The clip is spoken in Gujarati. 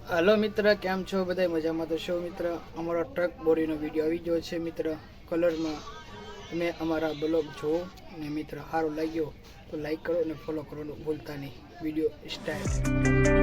हेलो मित्र केम छो बधाई मजा में तो शो मित्र अमरा ट्रक बोरी विडियो આવી ગયો છે मित्र कलर में તમે અમારા બ્લોગ જો ને મિત્ર સારો લાગ્યો તો લાઈક કરો અને ફોલો કરવાનું ભૂલતા નહીં વિડિયો સ્ટાર્ટ